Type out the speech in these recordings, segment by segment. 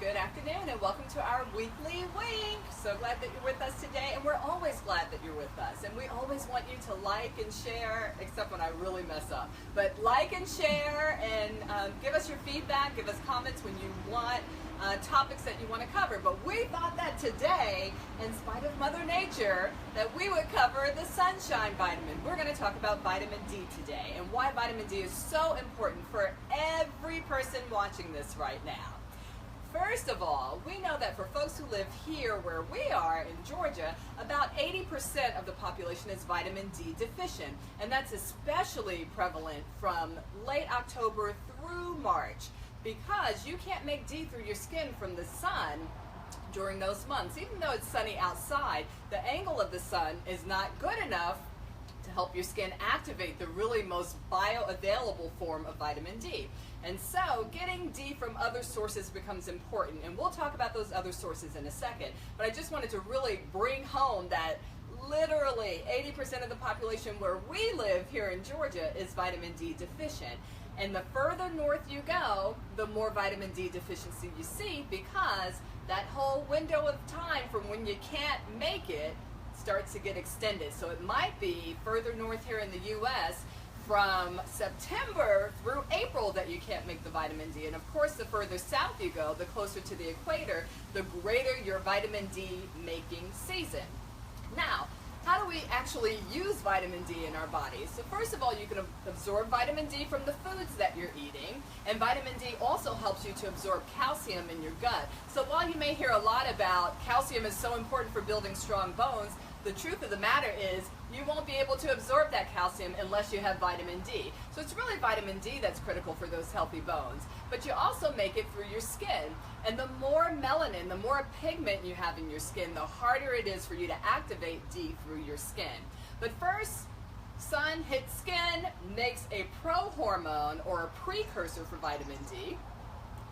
Good afternoon and welcome to our weekly wink. So glad that you're with us today, and we're always glad that you're with us. And we always want you to like and share, except when I really mess up. But like and share and give us your feedback, give us comments when you want topics that you want to cover. But we thought that today, in spite of Mother Nature, that we would cover the sunshine vitamin. We're going to talk about vitamin D today and why vitamin D is so important for every person watching this right now. First of all, we know that for folks who live here where we are in Georgia, about 80% of the population is vitamin D deficient, and that's especially prevalent from late October through March, because you can't make D through your skin from the sun during those months. Even though it's sunny outside, the angle of the sun is not good enough to help your skin activate the really most bioavailable form of vitamin D. And so getting D from other sources becomes important, and we'll talk about those other sources in a second. But I just wanted to really bring home that literally 80% of the population where we live here in Georgia is vitamin D deficient. And the further north you go, the more vitamin D deficiency you see, because that whole window of time from when you can't make it starts to get extended. So it might be further north here in the U.S. from September through April that you can't make the vitamin D. And of course, the further south you go, the closer to the equator, the greater your vitamin D making season. Now, how do we actually use vitamin D in our bodies? So first of all, you can absorb vitamin D from the foods that you're eating, and vitamin D also helps you to absorb calcium in your gut. So while you may hear a lot about calcium is so important for building strong bones, the truth of the matter is you won't be able to absorb that calcium unless you have vitamin D. So it's really vitamin D that's critical for those healthy bones. But you also make it through your skin. And the more melanin, the more pigment you have in your skin, the harder it is for you to activate D through your skin. But first, sun hits skin, makes a prohormone or a precursor for vitamin D.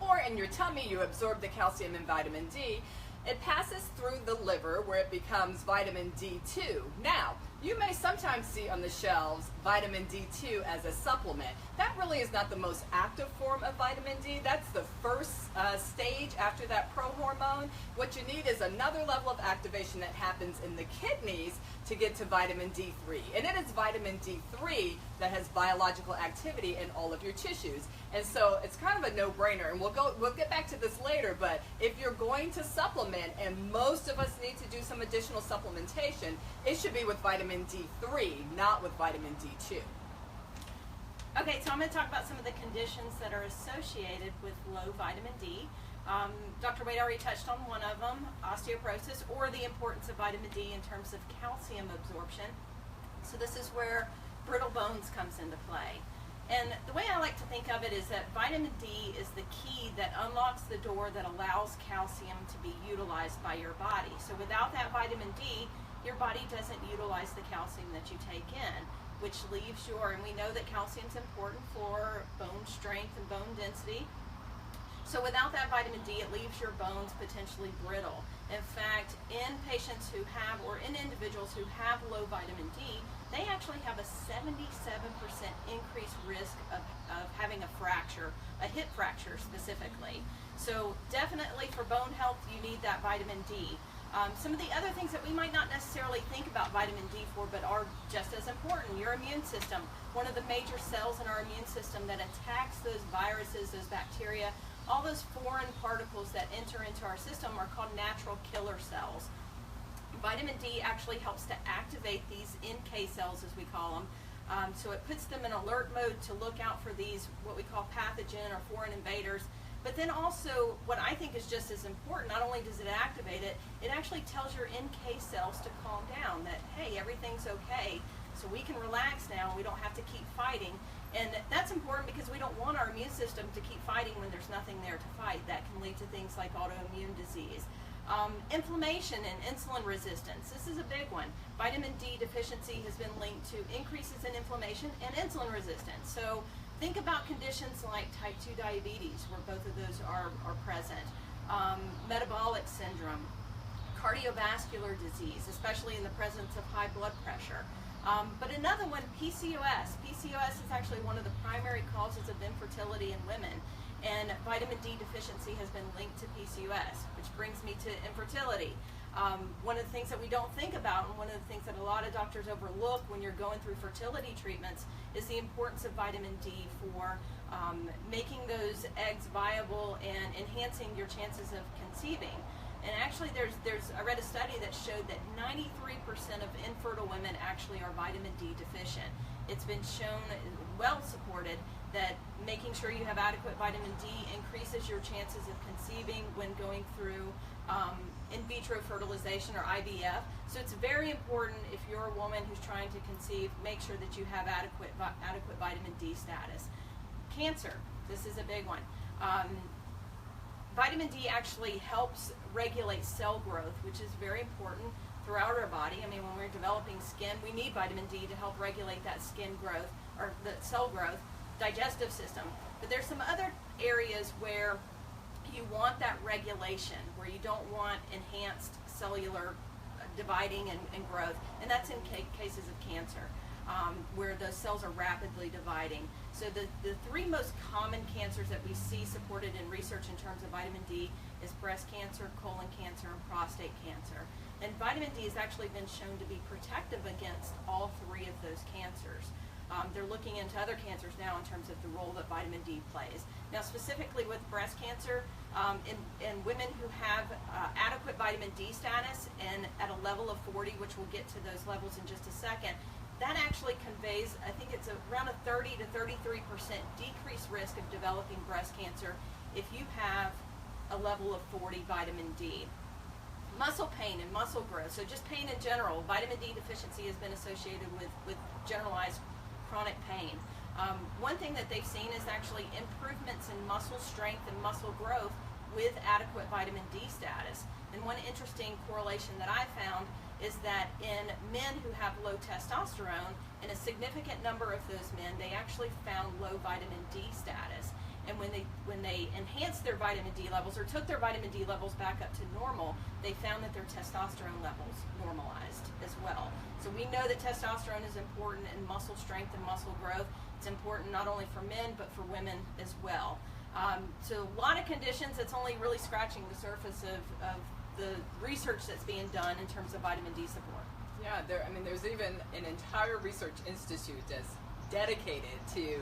Or in your tummy, you absorb the calcium and vitamin D. It passes through the liver where it becomes vitamin D2. Now, you may sometimes see on the shelves vitamin D2 as a supplement. That really is not the most active form of vitamin D. That's the first stage after that prohormone. What you need is another level of activation that happens in the kidneys to get to vitamin D3. And it is vitamin D3 that has biological activity in all of your tissues. And so it's kind of a no-brainer, and we'll get back to this later, but if you're going to supplement, and most of us need to do some additional supplementation, it should be with vitamin D3, not with vitamin D2. Okay, so I'm going to talk about some of the conditions that are associated with low vitamin D. Dr. Wade already touched on one of them, osteoporosis, or the importance of vitamin D in terms of calcium absorption. So this is where brittle bones comes into play. And the way I like to think of it is that vitamin D is the key that unlocks the door that allows calcium to be utilized by your body. So without that vitamin D, your body doesn't utilize the calcium that you take in, which leaves and we know that calcium is important for bone strength and bone density. So without that vitamin D, it leaves your bones potentially brittle. In fact, in patients who have, or in individuals who have low vitamin D, they actually have a 77% increased risk of having a fracture, a hip fracture specifically. So definitely for bone health, you need that vitamin D. Some of the other things that we might not necessarily think about vitamin D for, but are just as important, your immune system. One of the major cells in our immune system that attacks those viruses, those bacteria, all those foreign particles that enter into our system are called natural killer cells. Vitamin D actually helps to activate these NK cells, as we call them. So it puts them in alert mode to look out for these, what we call pathogen or foreign invaders. But then also, what I think is just as important, not only does it activate it, it actually tells your NK cells to calm down, that, hey, everything's okay, so we can relax now, we don't have to keep fighting. And that's important because we don't want our immune system to keep fighting when there's nothing there to fight. That can lead to things like autoimmune disease. Inflammation and insulin resistance. This is a big one. Vitamin D deficiency has been linked to increases in inflammation and insulin resistance. So think about conditions like type 2 diabetes, where both of those are present. Metabolic syndrome, cardiovascular disease, especially in the presence of high blood pressure. But another one, PCOS. PCOS is actually one of the primary causes of infertility in women. And vitamin D deficiency has been linked to PCOS, which brings me to infertility. One of the things that we don't think about, and one of the things that a lot of doctors overlook when you're going through fertility treatments, is the importance of vitamin D for making those eggs viable and enhancing your chances of conceiving. And actually, I read a study that showed that 93% of infertile women actually are vitamin D deficient. It's been shown, well supported, that making sure you have adequate vitamin D increases your chances of conceiving when going through in vitro fertilization, or IVF. So it's very important, if you're a woman who's trying to conceive, make sure that you have adequate vitamin D status. Cancer, this is a big one. Vitamin D actually helps regulate cell growth, which is very important throughout our body. I mean, when we're developing skin, we need vitamin D to help regulate that skin growth, or the cell growth, digestive system. But there's some other areas where you want that regulation, where you don't want enhanced cellular dividing and growth, and that's in cases of cancer, where those cells are rapidly dividing. So the three most common cancers that we see supported in research in terms of vitamin D is breast cancer, colon cancer, and prostate cancer. And vitamin D has actually been shown to be protective against all three of those cancers. They're looking into other cancers now in terms of the role that vitamin D plays. Now, specifically with breast cancer, in women who have adequate vitamin D status and at a level of 40, which we'll get to those levels in just a second, that actually conveys, I think it's around a 30 to 33% decreased risk of developing breast cancer if you have a level of 40 vitamin D. Muscle pain and muscle growth, so just pain in general, vitamin D deficiency has been associated with generalized chronic pain. One thing that they've seen is actually improvements in muscle strength and muscle growth with adequate vitamin D status. And one interesting correlation that I found is that in men who have low testosterone, in a significant number of those men, they actually found low vitamin D status. And when they enhanced their vitamin D levels, or took their vitamin D levels back up to normal, they found that their testosterone levels normalized as well. So we know that testosterone is important in muscle strength and muscle growth. It's important not only for men, but for women as well. So a lot of conditions, it's only really scratching the surface of the research that's being done in terms of vitamin D support. Yeah, there's even an entire research institute that's dedicated to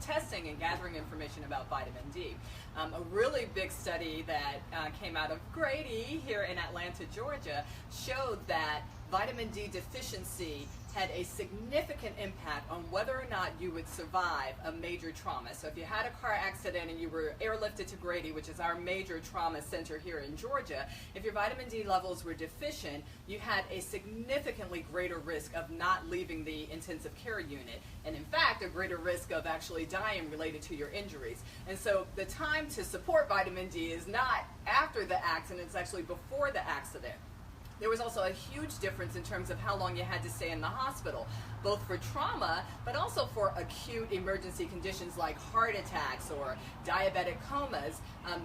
testing and gathering information about vitamin D. A really big study that came out of Grady here in Atlanta, Georgia, showed that vitamin D deficiency had a significant impact on whether or not you would survive a major trauma. So if you had a car accident and you were airlifted to Grady, which is our major trauma center here in Georgia, if your vitamin D levels were deficient, you had a significantly greater risk of not leaving the intensive care unit, and in fact, a greater risk of actually dying related to your injuries. And so the time to support vitamin D is not after the accident, it's actually before the accident. There was also a huge difference in terms of how long you had to stay in the hospital, both for trauma, but also for acute emergency conditions like heart attacks or diabetic comas,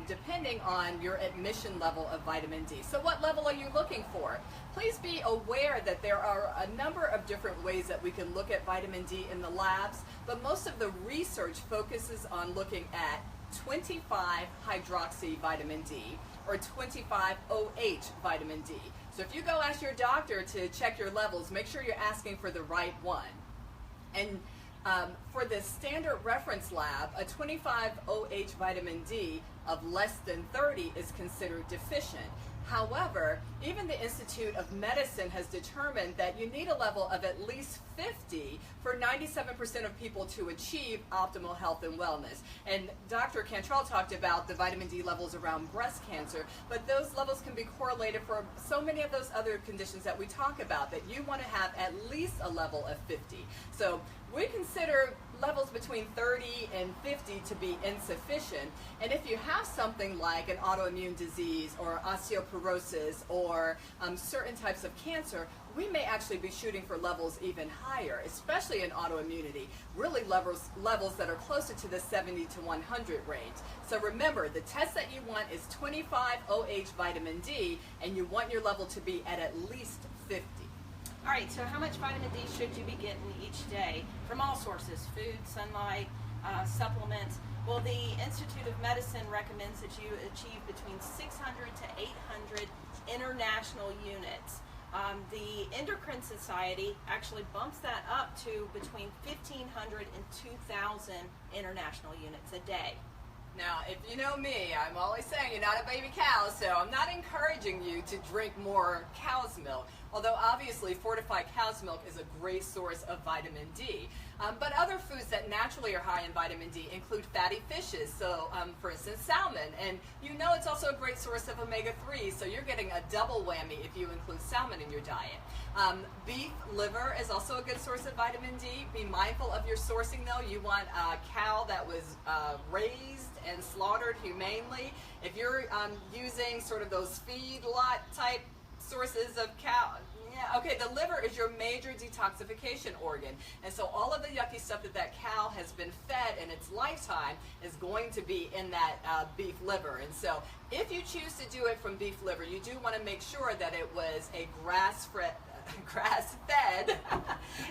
depending on your admission level of vitamin D. So what level are you looking for? Please be aware that there are a number of different ways that we can look at vitamin D in the labs, but most of the research focuses on looking at 25-hydroxy vitamin D or 25-OH vitamin D. So if you go ask your doctor to check your levels, make sure you're asking for the right one. And for the standard reference lab, a 25-OH vitamin D of less than 30 is considered deficient. However, even the Institute of Medicine has determined that you need a level of at least 50 for 97% of people to achieve optimal health and wellness. And Dr. Cantrell talked about the vitamin D levels around breast cancer, but those levels can be correlated for so many of those other conditions that we talk about, that you want to have at least a level of 50. So we consider levels between 30 and 50 to be insufficient. And if you have something like an autoimmune disease or osteoporosis or certain types of cancer, we may actually be shooting for levels even higher, especially in autoimmunity, really levels that are closer to the 70 to 100 range. So remember, the test that you want is 25-OH vitamin D, and you want your level to be at least 50. All right, so how much vitamin D should you be getting each day from all sources, food, sunlight, supplements? Well, the Institute of Medicine recommends that you achieve between 600 to 800 international units. The Endocrine Society actually bumps that up to between 1,500 and 2,000 international units a day. Now, if you know me, I'm always saying you're not a baby cow, so I'm not encouraging you to drink more cow's milk. Although obviously fortified cow's milk is a great source of vitamin D. But other foods that naturally are high in vitamin D include fatty fishes, so for instance salmon, and you know it's also a great source of omega-3, so you're getting a double whammy if you include salmon in your diet. Beef liver is also a good source of vitamin D. Be mindful of your sourcing though. You want a cow that was raised and slaughtered humanely. If you're using sort of those feedlot type sources of cow, yeah, okay, the liver is your major detoxification organ, and so all of the yucky stuff that cow has been fed in its lifetime is going to be in that beef liver. And so if you choose to do it from beef liver, you do want to make sure that it was a grass-fed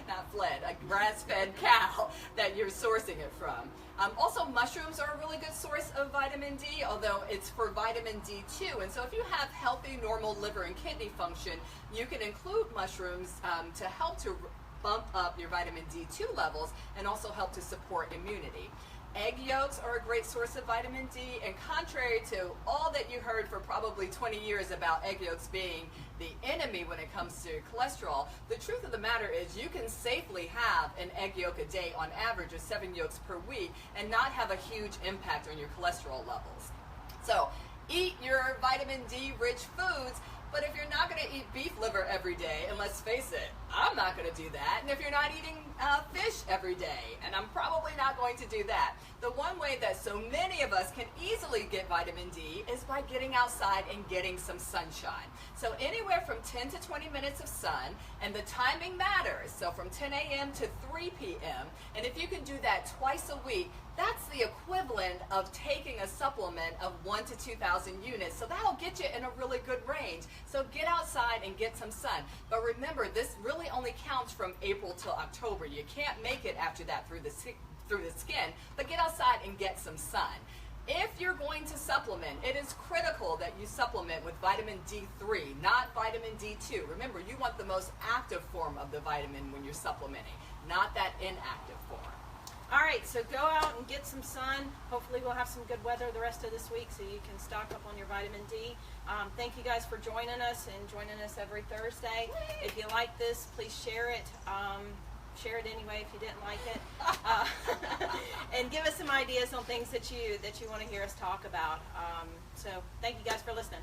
not fled, a grass-fed cow that you're sourcing it from. Also, mushrooms are a really good source of vitamin D, although it's for vitamin D2. And so if you have healthy, normal liver and kidney function, you can include mushrooms to help to bump up your vitamin D2 levels and also help to support immunity. Egg yolks are a great source of vitamin D, and contrary to all that you heard for probably 20 years about egg yolks being the enemy when it comes to cholesterol, the truth of the matter is you can safely have an egg yolk a day on average of 7 yolks per week and not have a huge impact on your cholesterol levels. So eat your vitamin D rich foods, but if you're not going to eat beef liver every day, and let's face it, I'm not going to do that, and if you're not eating fish every day, and I'm probably not going to do that, the one way that so many of us can easily get vitamin D is by getting outside and getting some sunshine. So anywhere from 10 to 20 minutes of sun, and the timing matters, so from 10 a.m. to 3 p.m., and if you can do that twice a week, that's the equivalent of taking a supplement of 1,000 to 2,000 units. So that'll get you in a really good range. So get outside and get some sun. But remember, this really only counts from April till October. You can't make it after that through the skin, but get outside and get some sun. If you're going to supplement, it is critical that you supplement with vitamin D3, not vitamin D2. Remember, you want the most active form of the vitamin when you're supplementing, not that inactive form. All right, so go out and get some sun. Hopefully we'll have some good weather the rest of this week so you can stock up on your vitamin D. Thank you guys for joining us and joining us every Thursday. If you like this, please share it. Share it anyway if you didn't like it. And give us some ideas on things that you want to hear us talk about. So thank you guys for listening.